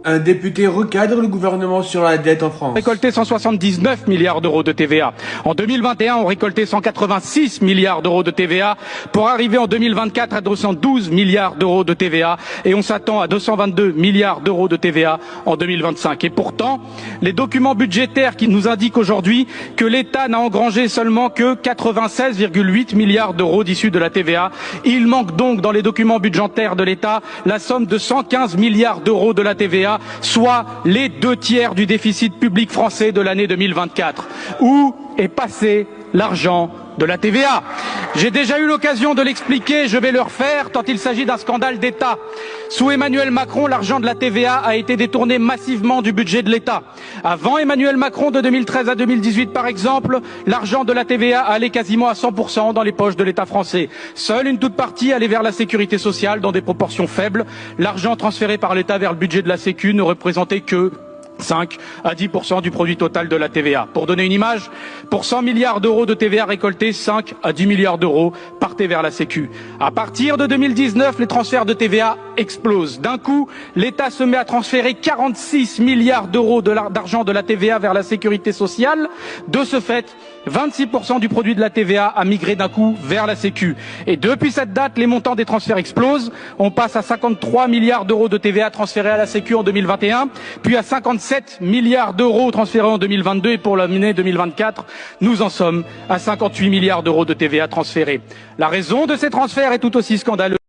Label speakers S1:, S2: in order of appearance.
S1: Un député recadre le gouvernement sur la dette en France.
S2: Récolté 179 milliards d'euros de TVA. En 2021, on récoltait 186 milliards d'euros de TVA pour arriver en 2024 à 212 milliards d'euros de TVA et on s'attend à 222 milliards d'euros de TVA en 2025. Et pourtant, les documents budgétaires qui nous indiquent aujourd'hui que l'État n'a engrangé seulement que 96,8 milliards d'euros d'issus de la TVA. Il manque donc dans les documents budgétaires de l'État la somme de 115 milliards d'euros de la TVA, soit les 2/3 du déficit public français de l'année 2024. Où est passé l'argent de la TVA? J'ai déjà eu l'occasion de l'expliquer, je vais le refaire tant il s'agit d'un scandale d'État. Sous Emmanuel Macron, l'argent de la TVA a été détourné massivement du budget de l'État. Avant Emmanuel Macron, de 2013 à 2018 par exemple, l'argent de la TVA allait quasiment à 100% dans les poches de l'État français. Seule une toute partie allait vers la sécurité sociale dans des proportions faibles. L'argent transféré par l'État vers le budget de la Sécu ne représentait que 5 à 10% du produit total de la TVA. Pour donner une image, pour 100 milliards d'euros de TVA récoltés, 5 à 10 milliards d'euros partaient vers la Sécu. À partir de 2019, les transferts de TVA explosent. D'un coup, l'État se met à transférer 46 milliards d'euros d'argent de la TVA vers la sécurité sociale. De ce fait, 26% du produit de la TVA a migré d'un coup vers la Sécu. Et depuis cette date, les montants des transferts explosent. On passe à 53 milliards d'euros de TVA transférés à la Sécu en 2021, puis à 57 milliards d'euros transférés en 2022 et pour l'année 2024, nous en sommes à 58 milliards d'euros de TVA transférés. La raison de ces transferts est tout aussi scandaleuse.